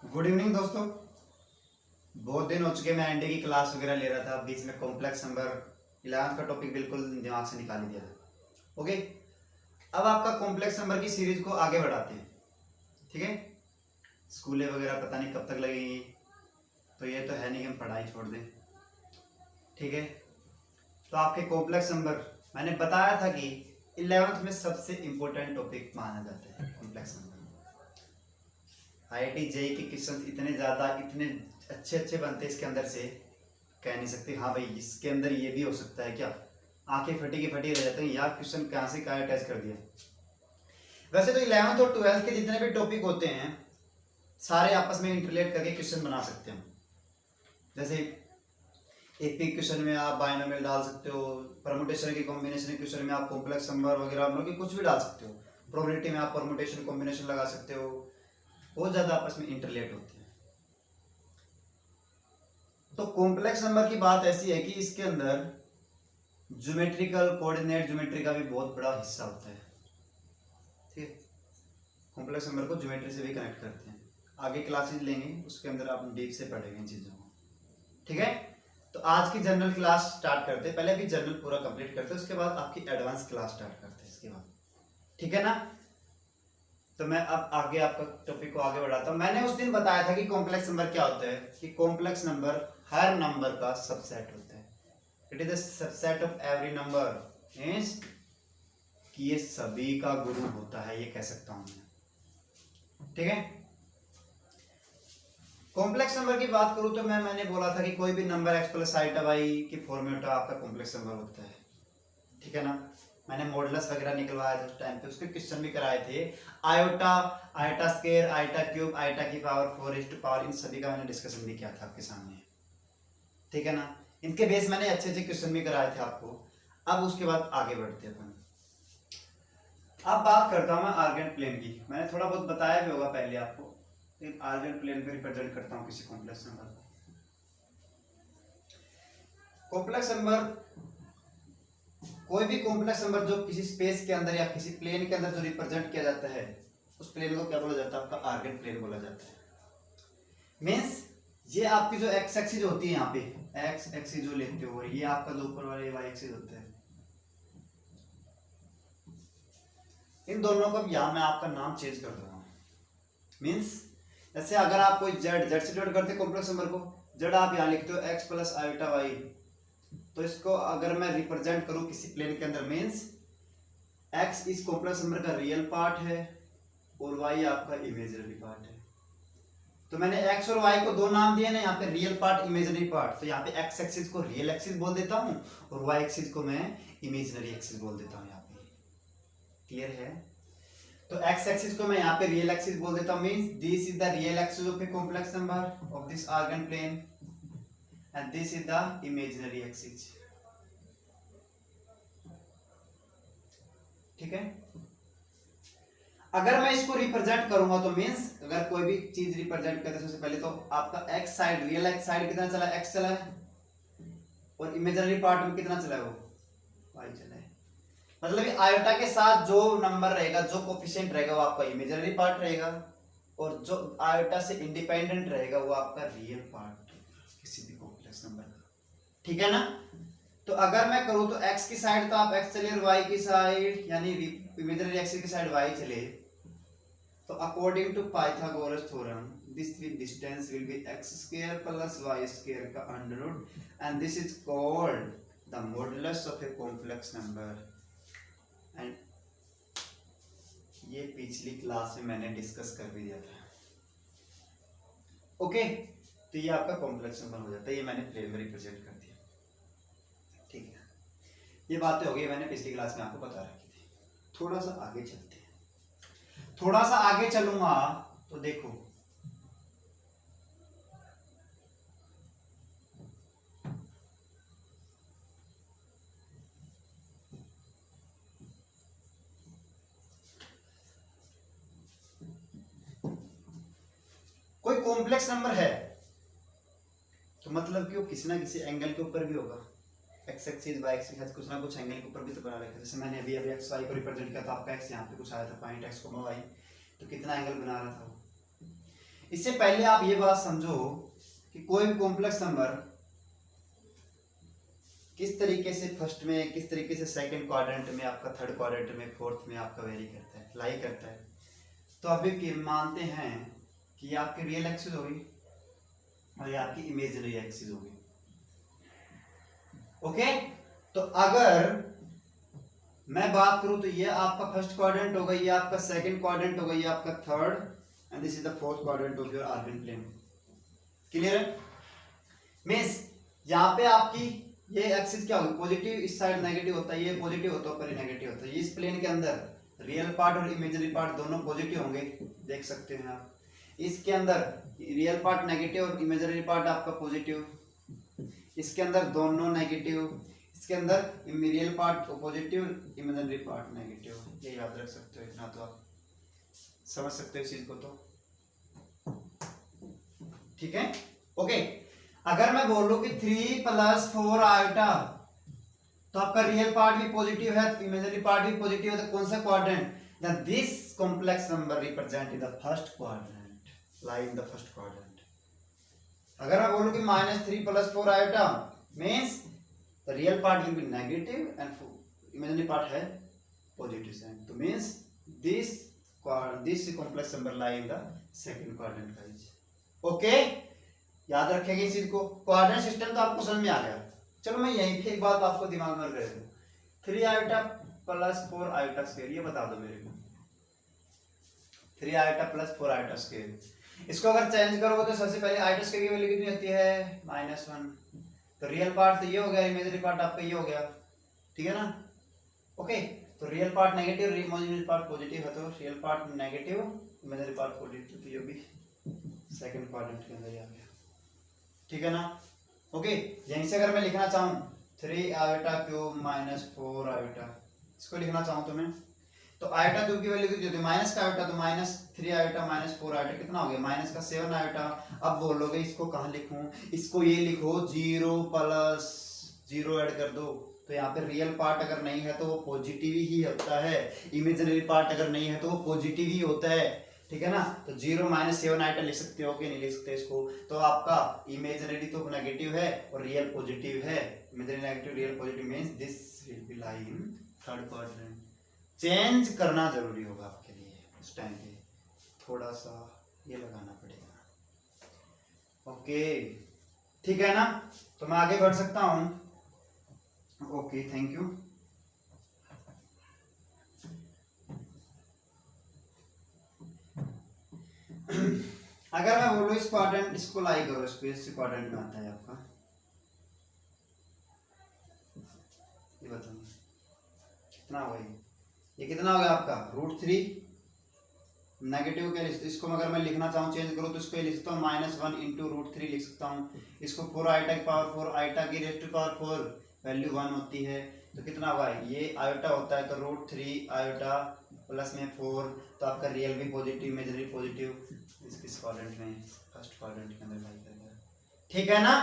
Good evening दोस्तों। बहुत दिन हो चुके मैं एनडी की क्लास वगैरह ले रहा था, बीच में कॉम्प्लेक्स नंबर 11th का टॉपिक बिल्कुल दिमाग से निकाल ही दिया था। ओके, अब आपका कॉम्प्लेक्स नंबर की सीरीज को आगे बढ़ाते हैं। ठीक है, स्कूलें वगैरह पता नहीं कब तक लगेंगी, तो ये तो है नहीं कि हम पढ़ाई छोड़ दें। ठीक है, तो आपके कॉम्प्लेक्स नंबर मैंने बताया था कि 11th में सबसे इम्पोर्टेंट टॉपिक माना जाता है कॉम्प्लेक्स नंबर। IIT जेई के क्वेश्चन इतने ज़्यादा इतने अच्छे अच्छे बनते हैं इसके अंदर से, कह नहीं सकते हाँ भाई इसके अंदर ये भी हो सकता है क्या। आंखें फटी की फटी रह जाते हैं, यार क्वेश्चन कहाँ से कहाँ अटैच कर दिया। वैसे तो 11th और 12th के जितने भी टॉपिक होते हैं सारे आपस में इंटरलेट करके क्वेश्चन बना सकते हैं। जैसे एक भी क्वेश्चन में आप बाइनोमियल डाल सकते हो, परमुटेशन की कॉम्बिनेशन के क्वेश्चन में आप कॉम्प्लेक्स नंबर वगैरह मतलब कि कुछ भी डाल सकते हो, प्रोबेबिलिटी में आप परमुटेशन कॉम्बिनेशन लगा सकते हो, बहुत ज़्यादा आपस में इंटरलेट होते हैं। तो कॉम्प्लेक्स नंबर की बात ऐसी है कि इसके अंदर ज्योमेट्रिकल कोऑर्डिनेट ज्योमेट्री का भी बहुत बड़ा हिस्सा होता है। ठीक है, कॉम्प्लेक्स नंबर को ज्योमेट्री से भी कनेक्ट करते हैं। आगे क्लासेज लेंगे उसके अंदर आप डीप से पढ़ेंगे इन चीज़ों को। ठीक है, तो आज की जनरल क्लास स्टार्ट करते हैं। पहले भी जनरल पूरा कंप्लीट करते हैं, उसके बाद आपकी एडवांस क्लास स्टार्ट करते हैं इसके बाद। ठीक है ना, तो मैं अब आगे आपका टॉपिक को आगे बढ़ाता हूँ। मैंने उस दिन बताया था कि कॉम्प्लेक्स नंबर क्या होता है, कि कॉम्प्लेक्स नंबर हर नंबर का सबसेट होता है। It is the subset of every number, means कि ये सभी का गुण होता है, ये कह सकता हूं मैं। ठीक है, कॉम्प्लेक्स नंबर की बात करूं तो मैंने बोला था कि कोई भी नंबर x प्लस आईटा वाई की फॉर्मेट आपका कॉम्प्लेक्स नंबर होता है। ठीक है ना, मैंने मॉडुलस वगैरह निकलवाया था उस टाइम पे, उसके क्वेश्चन भी कराए थे। Iota, iota square, iota cube, iota की पावर 4 इन सभी का मैंने डिस्कशन भी किया था आपके सामने। ठीक है ना, इनके बेस मैंने अच्छे अच्छे क्वेश्चन भी कराए थे आपको। अब उसके बाद आगे बढ़ते हैं। अब बात करता हूँ मैं आर्गेन प्लेन की। मैंने थोड़ा बहुत बताया भी होगा पहले आपको, लेकिन आर्गेन प्लेन पे रिप्रेजेंट करता हूँ किसी कॉम्प्लेक्स नंबर को। कॉम्प्लेक्स नंबर, कोई भी कॉम्प्लेक्स नंबर जो किसी स्पेस के अंदर या किसी प्लेन के अंदर जो रिप्रेजेंट किया जाता है उस प्लेन को क्या बोला जाता है, आपका आर्गेन प्लेन बोला जाता है। मीन्स ये आपकी जो एक्स एक्सिस होती है, यहाँ पे एक्स एक्सिस जो लेते हो, ये आपका जो ऊपर वाले वाई एक्सिस होता है, इन दोनों को यहाँ मैं आपका नाम चेंज कर दूंगा। मीन्स जैसे अगर आप कोई जेड से डिनोट करते कॉम्प्लेक्स नंबर को, जेड आप यहाँ लिखते हो एक्स प्लस आयोटा वाई, तो इसको अगर मैं रिप्रेजेंट करूं किसी प्लेन के अंदर, मीन्स एक्स इस कॉम्प्लेक्स नंबर का रियल पार्ट है और वाई आपका इमेजिनरी पार्ट है। तो मैंने एक्स और वाई को दो नाम दिए ना, यहाँ पे रियल पार्ट इमेजिनरी पार्ट, तो यहाँ पे एक्स एक्सिस को रियल एक्सिस बोल देता हूँ और वाई एक्सिस को मैं इमेजिनरी एक्सिस बोल देता हूँ। यहाँ पे क्लियर है, तो एक्स एक्सिस को मैं यहाँ पे रियल एक्सिस बोल देता हूँ, means this is the real axis of a complex number of this Argand plane and this is the imaginary axis. ठीक है, अगर मैं इसको रिप्रेजेंट करूंगा तो मींस अगर कोई भी चीज रिप्रेजेंट करते सबसे पहले तो आपका x side, real x side कितना चला, एक्स चला है, और इमेजिनरी पार्ट में कितना चला है, वो वाई चला है। मतलब आयोटा के साथ जो नंबर रहेगा, जो कोफिशिएंट रहेगा वो आपका इमेजिनरी पार्ट रहेगा, और जो आयोटा से इंडिपेंडेंट रहेगा वो आपका रियल पार्ट किसी भी कॉम्प्लेक्स नंबर का। ठीक है ना, तो अगर मैं करूं तो x की साइड तो आप x चले और y की साइड यानी इमेजिनरी एक्सिस की साइड y चले, तो according to Pythagoras theorem this distance will be x square plus y square का under root and this is called the modulus of a complex number. And ये पिछली class में मैंने discuss कर भी दिया था। ओके, तो ये आपका कॉम्प्लेक्स नंबर हो जाता है, ये मैंने प्लेन में रिप्रेजेंट कर दिया। ठीक है, ये बातें हो गई, मैंने पिछली क्लास में आपको बता रखी थी। थोड़ा सा आगे चलते हैं, थोड़ा सा आगे चलूंगा तो देखो कोई कॉम्प्लेक्स नंबर है तो मतलब कि वो किसी ना किसी एंगल के ऊपर भी होगा, एक्स एक्सिस वाई एक्सिस कुछ ना कुछ एंगल के ऊपर भी तो बना रखा है। जैसे मैंने अभी अभी एक्स वाई को रिप्रेजेंट किया था, आपका एक्स यहाँ पे कुछ आया था पॉइंट एक्स को वाई, तो कितना एंगल बना रहा था वो। इससे पहले आप ये बात समझो कि कोई भी कॉम्प्लेक्स नंबर किस तरीके से फर्स्ट में, किस तरीके से सेकंड क्वाड्रेंट में, आपका थर्ड क्वाड्रेंट में, फोर्थ में आपका वेरी करता है, लाई करता है। तो अभी मानते हैं कि ये आपकी रियल एक्सिस होगी और ये आपकी इमेजिनरी एक्सिस होगी। ओके, तो अगर मैं बात करूं तो ये आपका फर्स्ट क्वाड्रेंट होगा, ये आपका सेकंड क्वाड्रेंट होगा, ये आपका third and this is the fourth quadrant of your Argand plane. Clear है? मींस यहाँ पे आपकी ये एक्सिस क्या होगी, पॉजिटिव इस साइड नेगेटिव होता है, ये पॉजिटिव होता है, ऊपर नेगेटिव होता है। इस प्लेन के अंदर रियल पार्ट और इमेजिनरी पार्ट दोनों पॉजिटिव होंगे, देख सकते हैं आप। इसके अंदर रियल पार्ट नेगेटिव और इमेजिनरी पार्ट आपका पॉजिटिव, इसके अंदर दोनों नेगेटिव, इसके अंदर real part positive, imaginary part negative. ये याद रख सकते हो, इतना तो आप समझ सकते हो इस चीज को। तो ठीक है, ओके। अगर मैं बोलूं कि 3 + 4 आयोटा, तो आपका रियल पार्ट भी पॉजिटिव है, इमेजिनरी पार्ट भी पॉजिटिव है, तो कौन सा quadrant? Then this complex number represent in the first quadrant, lie in the first quadrant. अगर मैं बोलूं कि -3 + 4 iota means the real part will be negative and imaginary part है positive sign, तो means this complex number lie in the second quadrant guys। Okay, याद रखेंगे इस चीज को। क्वाड्रेंट सिस्टम तो आपको समझ में आ गया। चलो मैं यहीं पे एक बात आपको दिमाग में रख दूं, 3 आयोटा + 4 आयोटा स्क्वायर, ये बता दो मेरे को। 3 आयोटा + 4 आयोटा स्क्वायर, इसको अगर चेंज करोगे तो सबसे पहले आयोटा स्क्वायर की वैल्यू कितनी होती है? -1। तो रियल पार्ट तो ये हो गया, इमेजिनरी पार्ट आपका ये हो गया, ठीक है ना? ओके, तो real part negative, imaginary part positive है, तो real part negative, imaginary part positive, तो ये भी सेकंड क्वाड्रेंट के अंदर ही आ गया, ठीक है ना? ओके, यहीं से अगर मैं लिखना चाहूँ 3 आयोटा क्यूब -4 आयोटा, इसको लिखना चाहूँ तो मैं, तो आयोटा क्यूब की वैल्यू कितनी होती है? माइनस का आयोटा, तो -3 आयोटा -4 आयोटा कितना हो गया? माइनस का 7 आयोटा। अब बोलोगे इसको कहाँ लिखूं? इसको ये लिखो 0 + 0 ऐड कर दो, तो यहाँ पे रियल पार्ट अगर नहीं है तो वो पॉजिटिव ही होता है, इमेजिनरी पार्ट अगर नहीं है तो वो पॉजिटिव ही होता है, ठीक है ना? तो 0 - 7 आइटम लिख सकते हो कि नहीं लिख सकते इसको? तो आपका इमेजिनरी तो नेगेटिव है और रियल पॉजिटिव है, imaginary negative, real positive means this will be lie in third quadrant. Change करना जरूरी होगा आपके लिए, उस टाइम पे थोड़ा सा ये लगाना पड़ेगा। ओके, ठीक है ना? तो मैं आगे बढ़ सकता हूं। Okay, thank you. अगर मैं बोलूं इस क्वाड्रेंट, इसको लाई करो, इस क्वाड्रेंट में आता है आपका, ये बताओ कितना होगा? ये कितना हो गया आपका? √3 नेगेटिव के लिए, इसको अगर मैं लिखना चाहूँ चेंज करो तो इसको लिख सकता हूँ -1 × √3 लिख सकता हूँ। इसको 4 आयोटा की पावर 4, आयोटा की रेज़ टू पावर 4 वैल्यू 1 होती है, तो कितना होगा? ये आयोटा होता है, तो √3 आयोटा प्लस में 4, तो आपका रियल भी पॉजिटिव, इमेजिनरी पॉजिटिव, इस क्वाड्रेंट में, फर्स्ट क्वाड्रेंट के अंदर लाई करेगा, ठीक है ना?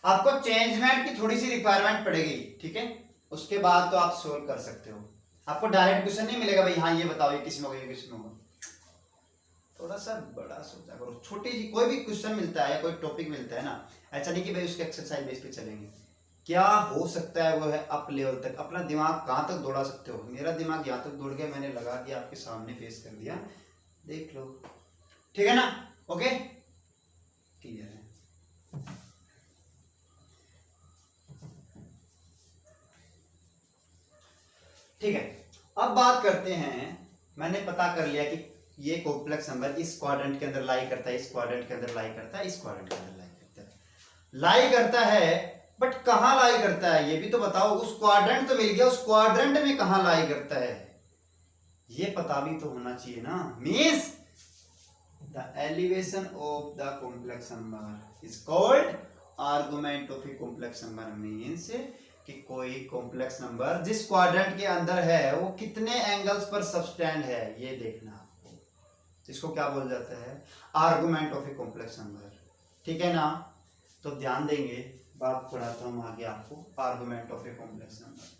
आपको चेंजमेंट की थोड़ी सी रिक्वायरमेंट पड़ेगी, ठीक है? उसके बाद तो आप सोल्व कर सकते हो। आपको डायरेक्ट क्वेश्चन नहीं मिलेगा भाई हाँ ये बताओ ये किसमें होगा, ये किसमें होगा। थोड़ा सा बड़ा सोचा करो, छोटी सी कोई भी क्वेश्चन मिलता है, कोई टॉपिक मिलता है ना, ऐसा नहीं कि भाई उसके एक्सरसाइज बेस पे चलेंगे। क्या हो सकता है वो है अप लेवल तक, अपना दिमाग कहाँ तक दौड़ा सकते हो। मेरा दिमाग यहाँ तक दौड़ गया, मैंने लगा दिया, आपके सामने पेश कर दिया, देख लो, ठीक है ना? ओके, क्लियर है? ठीक है, अब बात करते हैं, मैंने पता कर लिया कि ये कॉम्प्लेक्स नंबर इस क्वाड्रेंट के अंदर लाई करता है, इस क्वाड्रेंट के अंदर लाई करता है, इस क्वाड्रेंट के अंदर लाई करता है, बट कहां लाई करता है ये भी तो बताओ। उस क्वाड्रेंट तो मिल गया, उस क्वाड्रेंट में कहां लाई करता है ये पता भी तो होना चाहिए ना। Means the elevation of the complex number is called argument of a complex number. Means कि कोई कॉम्प्लेक्स नंबर जिस क्वाड्रेंट के अंदर है वो कितने एंगल्स पर सबस्टेंड है ये देखना आपको, इसको क्या बोल जाता है? Argument of a complex number, ठीक है ना? तो ध्यान देंगे, बात पढ़ाता हूं आगे आपको, argument of a complex number.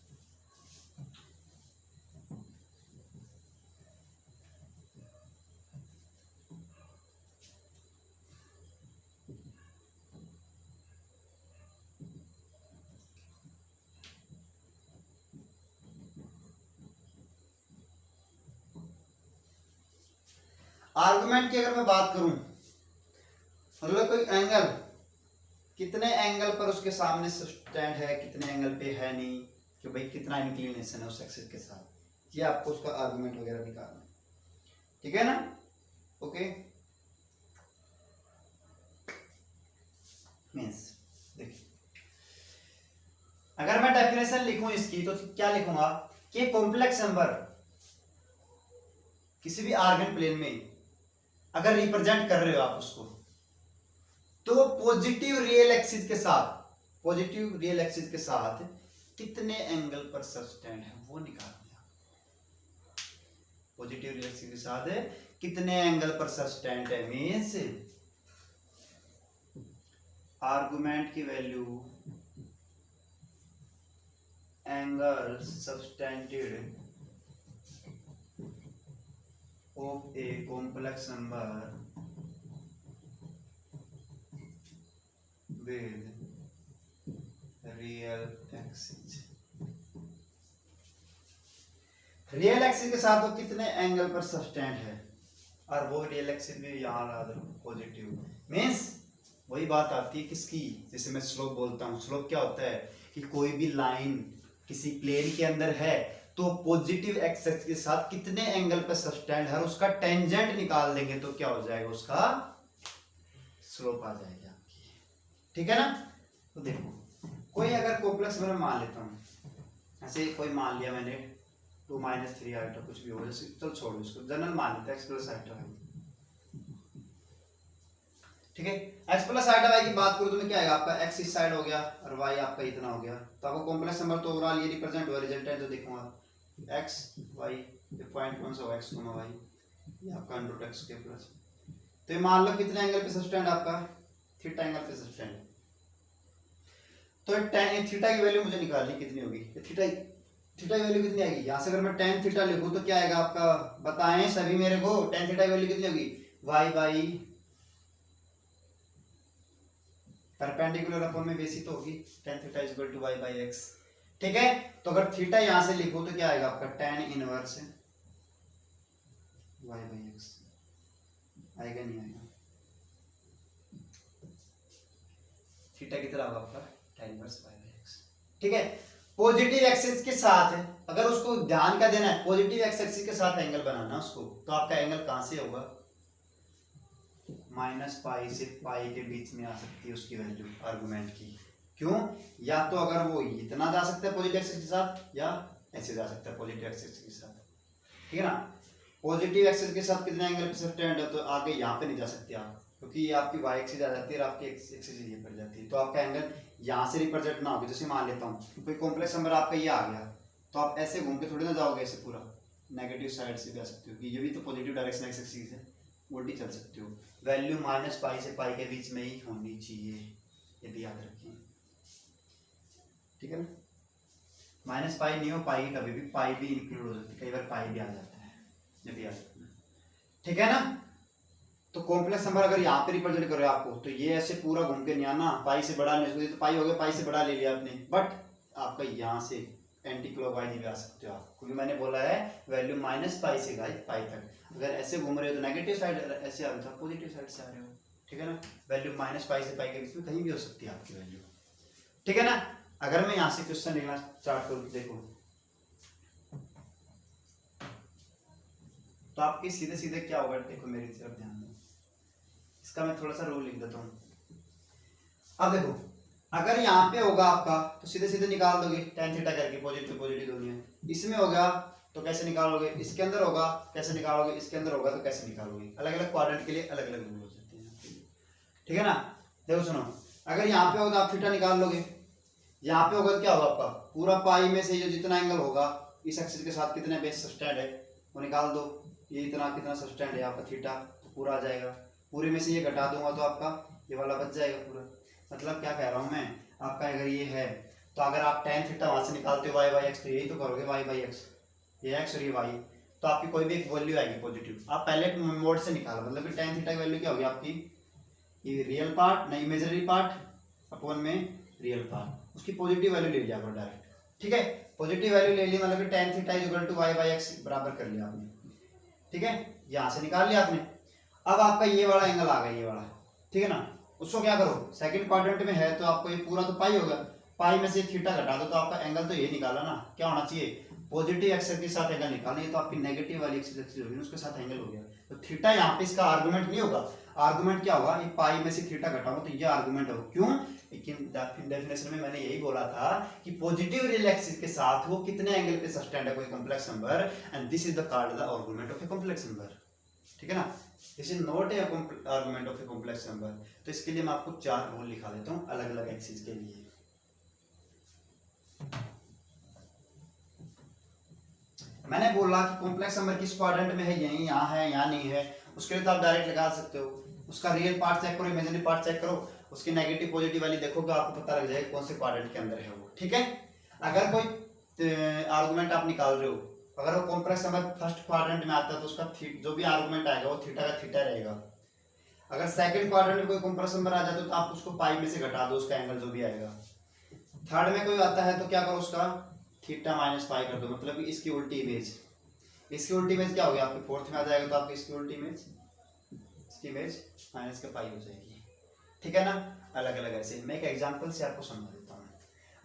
Argument की अगर मैं बात करूं, मतलब कोई एंगल कितने एंगल पर उसके सामने स्टैंड है, कितने एंगल पे है नहीं, कि भाई कितना इंक्लिनेशन है उस एक्सिस के साथ, ये आपको उसका आर्गुमेंट वगैरह निकालना है, ठीक है ना। ओके मीन्स देखिए, अगर मैं डेफिनेशन लिखूं इसकी तो क्या लिखूंगा कि कॉम्प्लेक्स नंबर किसी भी आर्गन प्लेन में अगर रिप्रेजेंट कर रहे हो आप उसको, तो पॉजिटिव रियल एक्सिस के साथ, पॉजिटिव रियल एक्सिस के साथ कितने एंगल पर सबस्टेंड है वो निकालना है। पॉजिटिव रियल एक्सिस के साथ कितने एंगल पर सबस्टेंड है, मींस आर्गुमेंट की value angle subtended of a complex number with real axis, real axis के साथ वो कितने एंगल पर सबस्टेंड है, और वो रियल एक्सिस भी यहाँ ला दो पॉजिटिव, मींस वही बात आती है किसकी, जैसे मैं स्लोप बोलता हूँ, स्लोप क्या होता है कि कोई भी लाइन किसी प्लेन के अंदर है तो पॉजिटिव एक्सिस के साथ कितने एंगल पर सबस्टेंड है, उसका टेंजेंट निकाल देंगे तो क्या हो जाएगा, उसका स्लोप आ जाएगा आपकी, ठीक है ना। तो देखो कोई अगर कॉम्प्लेक्स नंबर मान लेता हूँ, ऐसे कोई मान लिया मैंने 2 - 3 आइटा कुछ भी हो, जैसे चल छोड़ो इसको, जनरल मान लेते हैं x प्लस आइटा है, ठीक है। x प्लस आइटा y की बात करूँ तो मैं क्या आएगा आपका x इस साइड हो गया और y आपका इतना हो गया, तो आपको कॉम्प्लेक्स नंबर तो ओवरऑल ये रिप्रेजेंट हुआ, रिजल्टेंट तो देखूंगा x y, ये पॉइंट कौन सा होगा x, y, ये आपका √ x के प्लस, तो ये मान लो कितने एंगल पे सबस्टेंड आपका, थीटा एंगल पे सबस्टेंड, तो tan थीटा की वैल्यू मुझे निकालनी कितनी होगी, थीटा की वैल्यू कितनी आएगी, यहाँ से अगर मैं tan थीटा लिखूं तो क्या आएगा आपका, बताएं सभी मेरे को, tan थीटा की वैल्यू कितनी होगी, y बाई परपेंडिकुलर अपॉन में बेसिक तो होगी, tan theta is equal to y by x, ठीक है। तो अगर थीटा यहाँ से लिखो तो क्या आएगा आपका tan inverse y by x, आएगा नहीं आएगा, थीटा कितना होगा आपका tan inverse y by x, ठीक है। पॉजिटिव एक्सिस के साथ अगर उसको ध्यान का देना है, पॉजिटिव एक्सिस के साथ एंगल बनाना उसको, तो आपका एंगल कहां से होगा, -π से π के बीच में आ सकती है उसकी वैल्यू आर्गुमेंट की, क्यों, या तो अगर वो इतना जा सकता है पॉजिटिव एक्सिस के साथ या ऐसे जा सकता है पॉजिटिव एक्सिस के साथ, ठीक है ना। पॉजिटिव एक्सिस के साथ कितने एंगल पे सबस्टेंड है, तो आगे यहाँ पे नहीं जा सकते आप, क्योंकि ये आपकी y एक्सिस आ जाती है और आपकी x एक्सिस ये पड़ जाती है, तो आपका एंगल यहाँ से रिप्रेजेंट ना होगा। जैसे मान लेता हूँ कोई कॉम्प्लेक्स नंबर आपका ये आ गया, तो आप ऐसे घूम के थोड़ी ना जाओगे, ऐसे पूरा नेगेटिव साइड से भी आ सकते हो, कि ये भी तो पॉजिटिव डायरेक्शन एक्स एक्सिस है, उल्टी चल सकते हो, वैल्यू -π से π के बीच में ही होनी चाहिए, ये भी याद रखिए, ठीक है ना। -π नहीं हो पाएगी कभी भी, π भी इंक्लूड हो सकती है, कई बार π भी आ जाता है, ये भी याद रखना, ठीक है ना। तो कॉम्प्लेक्स नंबर अगर यहाँ पे रिप्रेजेंट करो आपको, तो ये ऐसे पूरा घूम के नहीं आना, पाई से बड़ा नहीं, तो पाई हो गया, पाई से बड़ा ले लिया आपने, बट आपका यहाँ से एंटी क्लॉकवाइज भी आ सकते हो आप, क्योंकि मैंने बोला है वैल्यू -π से पाई तक, अगर ऐसे घूम रहे हो तो नेगेटिव साइड, ऐसे आ रहे हो पॉजिटिव साइड से आ रहे हो, ठीक है ना। वैल्यू -π से पाई के बीच में कहीं भी हो सकती है आपकी वैल्यू, ठीक है ना। अगर मैं यहाँ से क्वेश्चन लिखना स्टार्ट करूँ, देखो तो आपके सीधे सीधे क्या होगा, देखो मेरी तरफ ध्यान दो, इसका मैं थोड़ा सा रूल लिख देता हूँ। अब देखो अगर यहाँ पे होगा आपका तो सीधे सीधे निकाल दोगे tan थीटा करके, पॉजिटिव पॉजिटिव दोनों है, इसमें होगा तो कैसे निकालोगे, इसके अंदर होगा कैसे निकालोगे, इसके अंदर होगा तो कैसे निकालोगे, अलग अलग क्वाड्रेंट के लिए अलग अलग रूल हो जाते हैं, ठीक है ना। देखो सुनो, अगर यहाँ पे होगा आप थीटा निकाल लोगे, यहाँ पे होगा तो क्या होगा आपका पूरा पाई में से जो जितना एंगल होगा इस एक्सिस के साथ कितने बेस सबस्टेंड है वो निकाल दो, ये इतना कितना सबस्टेंड है आपका थीटा, तो पूरा आ जाएगा, पूरे में से ये घटा दूंगा तो आपका ये वाला बच जाएगा पूरा। मतलब क्या कह रहा हूँ मैं, आपका अगर ये है तो अगर आप tan थीटा वहां से निकालते हो y बाई एक्स, तो यही तो करोगे y बाई एक्स, ये x और ये y, तो आपकी कोई भी एक वैल्यू आएगी पॉजिटिव, आप पहले मोड से निकालो, मतलब कि tan थीटा की वैल्यू क्या होगी आपकी, ये रियल पार्ट नहीं इमेजिनरी पार्ट अपॉन में रियल पार्ट, उसकी पॉजिटिव वैल्यू ले लिया करो डायरेक्ट, ठीक है। पॉजिटिव वैल्यू ले ली मतलब कि tan theta is equal to y by x बराबर कर लिया आपने, ठीक है, यहाँ से निकाल लिया आपने। अब आपका ये वाला एंगल आ गया, ये वाला, ठीक है ना, उसको क्या करो, सेकंड क्वाड्रेंट में है तो आपको ये पूरा तो पाई होगा, पाई में से थीटा घटा दो तो आपका एंगल तो ये निकाला ना, क्या होना चाहिए, पॉजिटिव एक्सिस के साथ एंगल निकालना, ये तो आपकी नेगेटिव वाली एक्सिस होगी, उसके साथ एंगल हो गया। तो थीटा यहाँ पे इसका आर्गुमेंट नहीं होगा, आर्गुमेंट क्या होगा, ये पाई में से थीटा घटाओ तो ये आर्गुमेंट होगा। क्यों, लेकिन डेफिनेशन में मैंने यही बोला था कि पॉजिटिव रियल एक्सिस के साथ वो कितने एंगल पे सस्टेंड है कोई complex number, and this is the called the argument of a complex number, ठीक है ना, this is not a argument of a complex number. तो इसके लिए मैं आपको 4 रूल लिखा देता हूँ अलग अलग एक्सिस के लिए। मैंने बोला कि कॉम्प्लेक्स नंबर किस क्वाड्रेंट में है, यहीं, यहाँ है, यहाँ नहीं है, उसके लिए तो आप डायरेक्ट लगा सकते हो, उसका रियल पार्ट चेक करो, इमेजिनरी पार्ट चेक करो, उसकी नेगेटिव पॉजिटिव वाली देखोगे आपको पता लग जाएगा कौन से क्वाड्रेंट के अंदर है वो, ठीक है। अगर कोई आर्गुमेंट आप निकाल रहे हो, अगर वो कॉम्प्लेक्स नंबर फर्स्ट क्वाड्रेंट में आता है तो उसका जो भी आर्गुमेंट आएगा वो थीटा का थीटा रहेगा। अगर सेकंड क्वाड्रेंट में कोई कॉम्प्लेक्स नंबर आ जाता है तो आप उसको पाई में से घटा दो, उसका एंगल जो भी आएगा। थर्ड में कोई आता है तो क्या करो, उसका थीटा माइनस पाई कर दो, मतलब इसकी उल्टी इमेज, इसकी उल्टी इमेज क्या होगी आपके फोर्थ में आ जाएगा तो आपकी इसकी उल्टी इमेज, इसकी इमेज माइनस का पाई हो जाएगी, ठीक है ना। अलग अलग ऐसे मैं एक एग्जांपल से आपको समझा देता हूँ।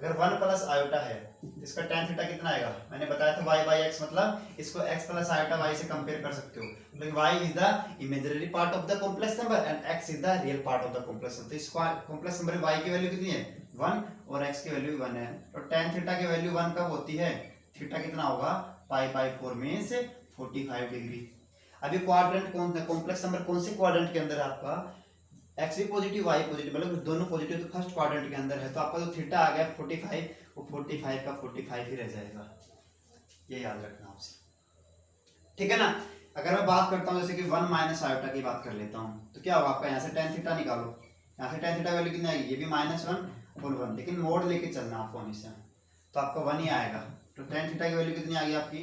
अगर 1 प्लस आयोटा है इसका tan थीटा कितना आएगा, मैंने बताया था y बाई x, मतलब इसको x प्लस आयोटा y से कंपेयर कर सकते हो, लेकिन y is the imaginary part of the complex number and x is the real part of the complex number. तो इस कॉम्प्लेक्स नंबर में y की वैल्यू कितनी है 1 और x की वैल्यू 1 है, तो tan थीटा की वैल्यू 1 कब होती है, थीटा कितना होगा पाई बाई 4 मींस 45 डिग्री। अभी क्वाड्रेंट कौन सा कॉम्प्लेक्स नंबर कौन से क्वाड्रेंट के अंदर है आपका, एक्स भी पॉजिटिव वाई पॉजिटिव, मतलब दोनों पॉजिटिव तो फर्स्ट क्वाड्रेंट के अंदर है, तो आपका जो थीटा आ गया 45, वो 45 का 45 ही रह जाएगा, ये याद रखना आपसे, ठीक है ना। अगर मैं बात करता हूँ जैसे कि 1 माइनस आयोटा की बात कर लेता हूँ तो क्या होगा आपका, यहाँ से tan थीटा निकालो, यहाँ से tan थीटा वैल्यू कितनी आएगी, ये भी -1/1, लेकिन मोड लेके चलना आपको हमेशा, तो आपका 1 ही आएगा। तो tan थीटा की वैल्यू कितनी आ गई आपकी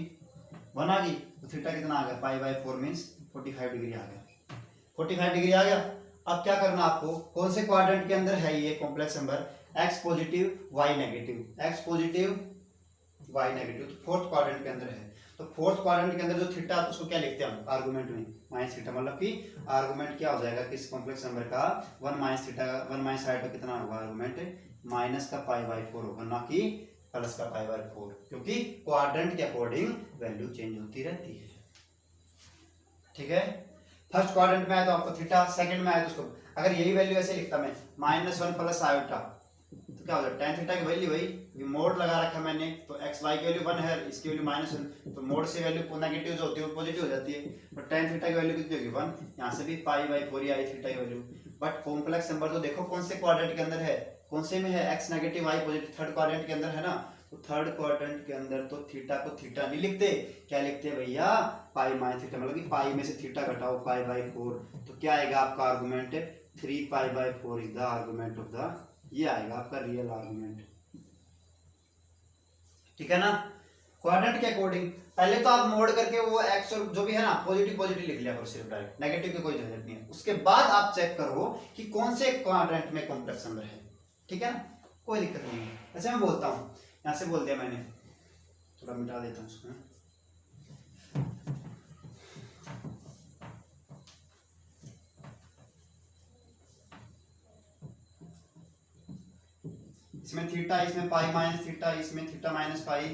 1 आ गई, तो थीटा कितना आ गया पाई बाई 4 मींस 45 डिग्री आ गया, 45 डिग्री आ गया। अब क्या करना आपको, कौन से क्वाड्रेंट के अंदर है ये complex number, x positive y negative, x positive y negative, तो फोर्थ क्वाड्रेंट के अंदर है। तो फोर्थ क्वाड्रेंट के अंदर जो थीटा उसको क्या लिखते हैं हम आर्गुमेंट में माइनस थीटा, मतलब कि आर्गुमेंट क्या हो जाएगा किस कॉम्प्लेक्स नंबर का 1 माइनस थीटा 1 माइनस आयोटा कितना होगा आर्गुमेंट माइनस का पाई बाई 4 होगा, ना कि प्लस का पाई बाई 4, क्योंकि क्वाड्रेंट के अकॉर्डिंग वैल्यू चेंज होती रहती है, ठीक है। फर्स्ट क्वाड्रेंट में आया तो आपको थीटा, सेकंड में आया तो उसको, अगर यही वैल्यू ऐसे लिखता मैं -1 प्लस आयोटा तो क्या हो जाएगा tan थीटा की वैल्यू वही मोड लगा रखा मैंने, तो x y की वैल्यू 1 है, इसकी वैल्यू -1, तो मोड से वैल्यू नेगेटिव जो होती है वो पॉजिटिव हो जाती है, तो tan थीटा की वैल्यू कितनी होगी 1, यहाँ से भी pi by 4 he I theta की वैल्यू। बट कॉम्प्लेक्स नंबर तो देखो कौन से क्वाड्रेंट के अंदर है, कौन से में है x negative y positive, third quadrant के अंदर है ना, तो थर्ड क्वाड्रेंट के अंदर तो थीटा को थीटा नहीं लिखते, क्या लिखते हैं भैया पाई माइनस थीटा, मतलब कि पाई में से थीटा घटाओ पाई बाई 4, तो क्या आएगा आपका argument 3 pi by 4 is the argument of the, ये आएगा आपका रियल आर्गुमेंट, ठीक है ना। क्वाड्रेंट के अकॉर्डिंग पहले तो आप मोड करके वो एक्स और जो भी है ना पॉजिटिव पॉजिटिव लिख लिया करो सिर्फ, डायरेक्ट नेगेटिव की कोई झंझट नहीं है, उसके बाद आप चेक करो कि कौन से क्वाड्रेंट में कॉम्प्लेक्स नंबर है, ठीक है ना, कोई दिक्कत नहीं है। अच्छा मैं बोलता हूँ, यहाँ से बोल दिया मैंने, थोड़ा मिटा देता हूँ उसको, इसमें थीटा, इसमें पाई माइनस थीटा, इसमें थीटा माइनस पाई,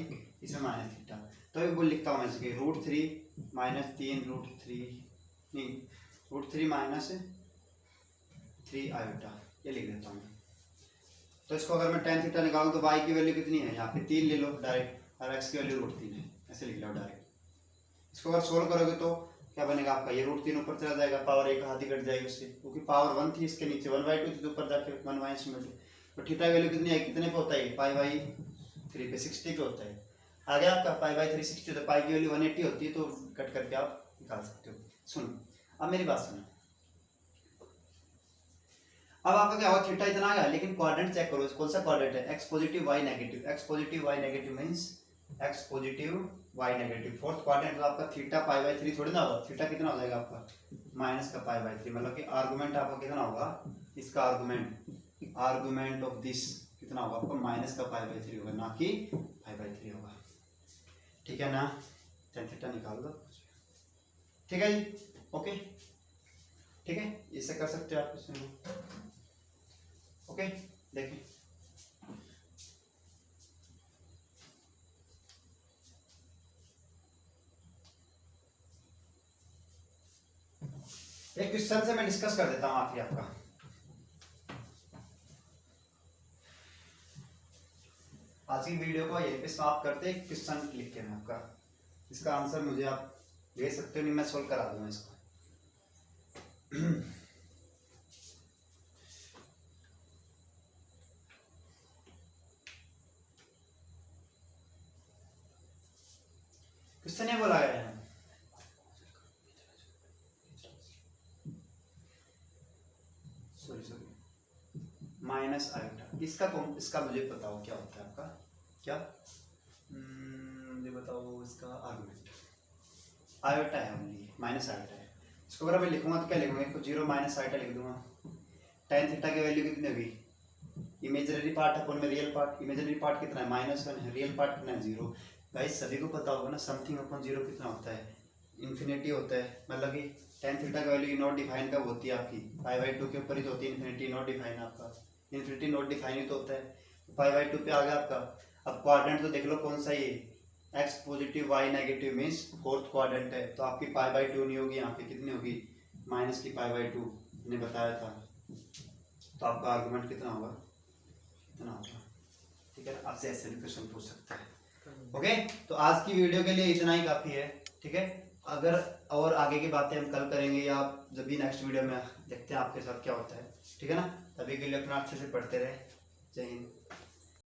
इसमें माइनस थीटा, तो ये बोल लिखता हूँ मैं इसके √3 माइनस 3 √3 नहीं √3 माइनस 3 आयोटा, ये लिख देता हूँ। तो इसको अगर मैं tan थीटा निकालूं तो y की वैल्यू कितनी है, यहाँ पे 3 ले लो डायरेक्ट, और x की वैल्यू √3 है, ऐसे लिख लो डायरेक्ट। इसको अगर सोल्व करोगे तो क्या बनेगा आपका, ये √3 ऊपर चला जाएगा, पावर 1 हाथ ही कट जाएगी उससे, क्योंकि पावर 1 थी, इसके नीचे 1/2 थी, तो ऊपर जाके 1 माइनस में, तो थीटा वैल्यू कितनी है, कितने पे होता है पाई बाई 3 पे 60 पे होता है, आ गया आपका पाई बाई 3 60, तो पाई की वैल्यू 180 होती है, तो कट करके आप निकाल सकते हो। सुनो अब मेरी बात सुनो, अब आपका क्या होगा थीटा इतना आ गया, लेकिन क्वाड्रेंट चेक करो कौन सा क्वाड्रेंट है, x positive y negative, x positive y negative means x positive y negative, fourth quadrant, तो आपका थीटा पाई बाई 3 थोड़ी ना होगा, थीटा कितना हो जाएगा आपका माइनस का पाई बाई 3, मतलब कि आर्गुमेंट आपका कितना होगा, इसका आर्गुमेंट ऑफ दिस कितना होगा आपका माइनस का पाई बाई 3 होगा, ना कि पाई बाई 3 होगा, ठीक है ना। tan थीटा निकाल दो, ठीक है जी, ओके। ठीक है, इसे कर सकते हो आप इसमें। ओके, देखें एक क्वेश्चन से मैं डिस्कस कर देता हूं आखिरी आपका। आज की वीडियो को यहीं पे समाप्त करते हैं। क्वेश्चन लिख के मैं आपका, इसका आंसर मुझे आप दे सकते हो, नहीं मैं सोल्व करा दूंगा इसको। क्वेश्चन ये बोला गया है माइनस आयोटा, इसका मुझे बताओ क्या होता है आपका, क्या मुझे बताओ इसका आर्गुमेंट। आयोटा है ओनली, माइनस आयोटा है। इसको अगर मैं लिखूंगा तो क्या लिखूंगा, इसको 0 माइनस आयोटा लिख दूंगा। tan थीटा की वैल्यू कितनी होगी, इमेजिनरी पार्ट अपन में रियल पार्ट, इमेजिनरी पार्ट कितना है -1 है, रियल पार्ट कितना है 0। गाइस सभी को पता होगा ना समथिंग अपॉन 0 कितना होता है, इन्फिनिटी होता है। मतलब कि tan थीटा की वैल्यू नॉट डिफाइन कब होती है आपकी, π/2 के ऊपर ही तो होती है, इन्फिनिटी नॉट डिफाइन आपका, इन्फिनिटी नॉट डिफाइन ही तो होता है। π/2 पे आ गया आपका। अब क्वाड्रेंट तो देख लो कौन सा ये, x positive y negative means fourth quadrant है, तो आपकी π/2 नहीं होगी, यहाँ पे कितनी होगी -π/2 ने बताया था। तो आपका आर्गुमेंट कितना होगा, कितना होगा, ठीक है। आपसे ऐसे भी क्वेश्चन पूछ सकते हैं। ओके, तो आज की वीडियो के लिए इतना ही काफी है, ठीक है। अगर और आगे की बातें हम कल करेंगे या जब भी नेक्स्ट वीडियो में देखते हैं आपके साथ क्या होता है, ठीक है ना। तभी के लिए अपना अच्छे से पढ़ते रहे। जय हिंद।